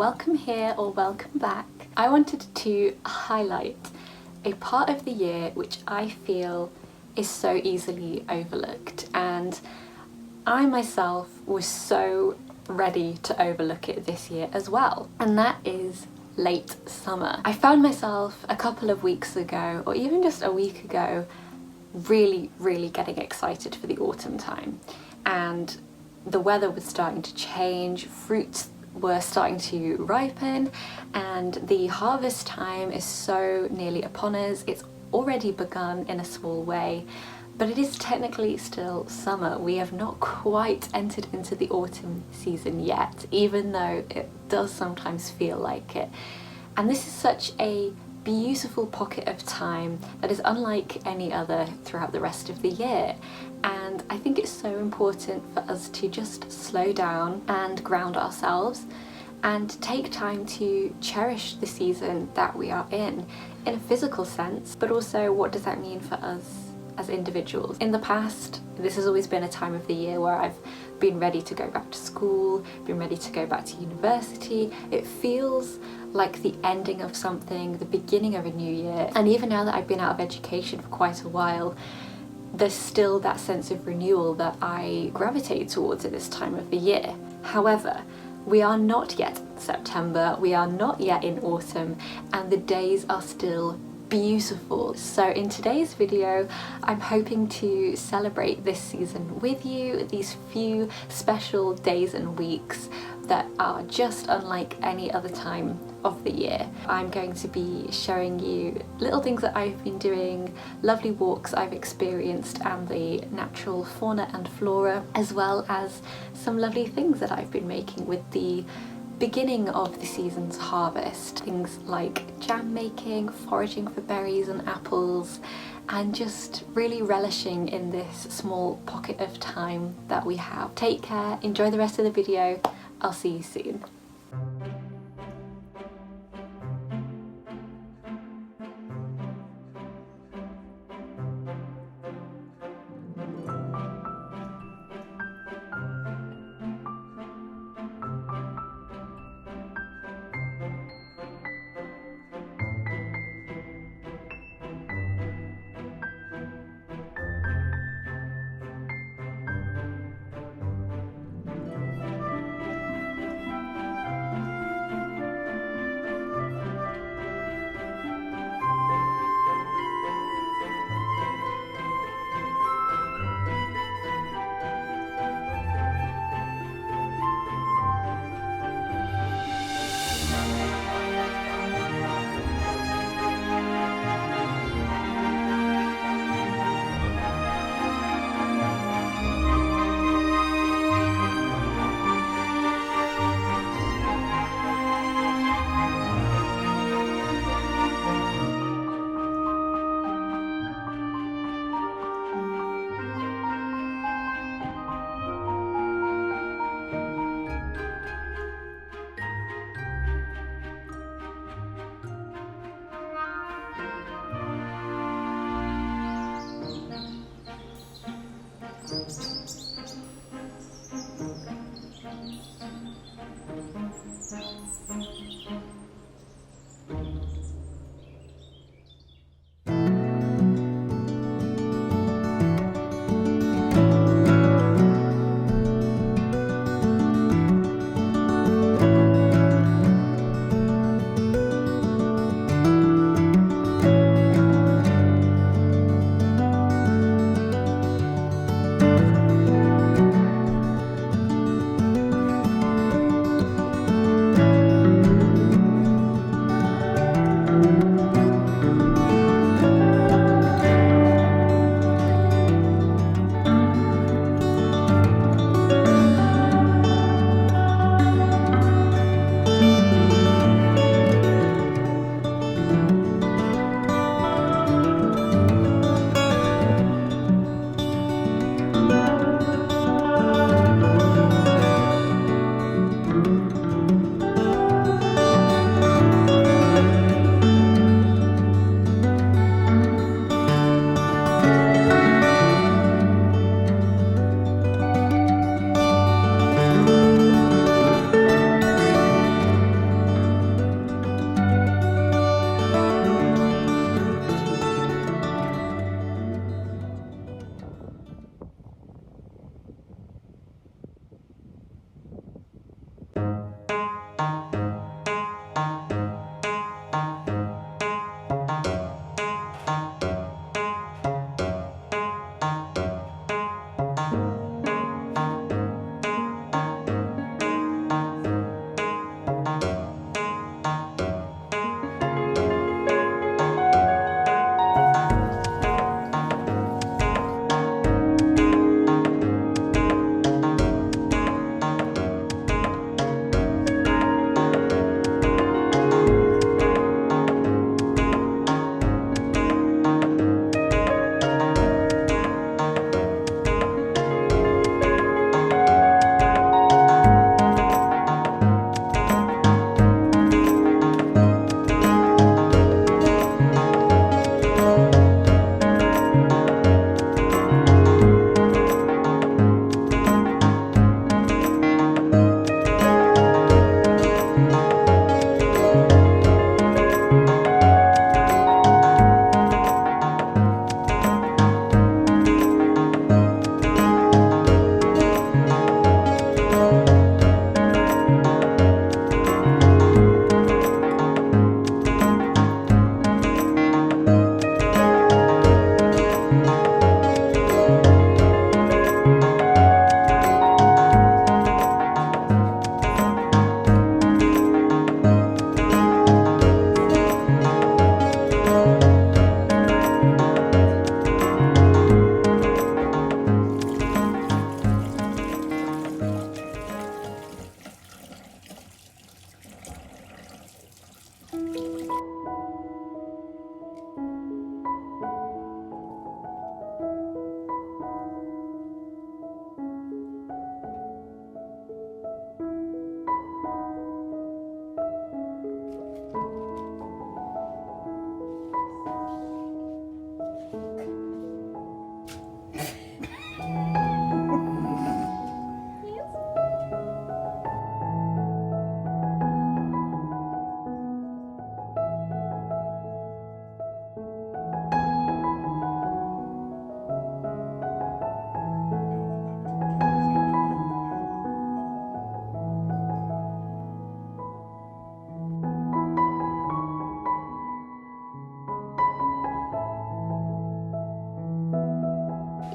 welcome here or welcome back. I wanted to highlight a part of the year which I feel is so easily overlooked, and I myself was so ready to overlook it this year as well, and that is late summer. I found myself a couple of weeks ago, or even just a week ago, really getting excited for the autumn time, and the weather was starting to change, fruits were starting to ripen, and the harvest time is so nearly upon us. It's already begun in a small way, but it is technically still summer. We have not quite entered into the autumn season yet, even though it does sometimes feel like it. And this is such a beautiful pocket of time that is unlike any other throughout the rest of the year. And I think it's so important for us to just slow down and ground ourselves and take time to cherish the season that we are in a physical sense, but also what does that mean for us as individuals. In the past, this has always been a time of the year where I've been ready to go back to school, been ready to go back to university. It feels like the ending of something, the beginning of a new year. And even now that I've been out of education for quite a while, there's still that sense of renewal that I gravitate towards at this time of the year. However, we are not yet in September, we are not yet in autumn, and the days are still beautiful. So in today's video, I'm hoping to celebrate this season with you, these few special days and weeks that are just unlike any other time of the year. I'm going to be showing you little things that I've been doing, lovely walks I've experienced, and the natural fauna and flora, as well as some lovely things that I've been making with the beginning of the season's harvest. Things like jam making, foraging for berries and apples, and just really relishing in this small pocket of time that we have. Take care, enjoy the rest of the video. I'll see you soon.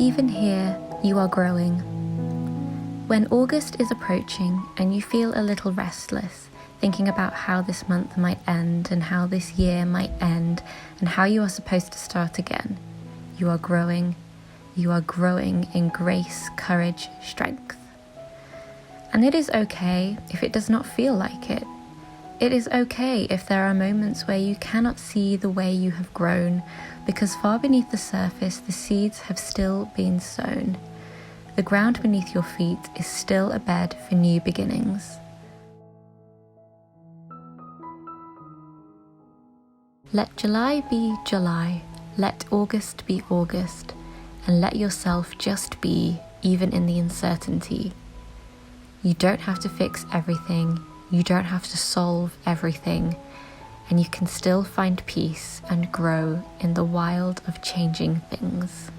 even here, you are growing. When August is approaching and you feel a little restless, thinking about how this month might end and how this year might end and how you are supposed to start again, you are growing. You are growing in grace, courage, strength. And it is okay if it does not feel like it. It is okay if there are moments where you cannot see the way you have grown, because far beneath the surface the seeds have still been sown. The ground beneath your feet is still a bed for new beginnings. Let July be July, let August be August, and let yourself just be, even in the uncertainty. You don't have to fix everything, you don't have to solve everything, and you can still find peace and grow in the wild of changing things.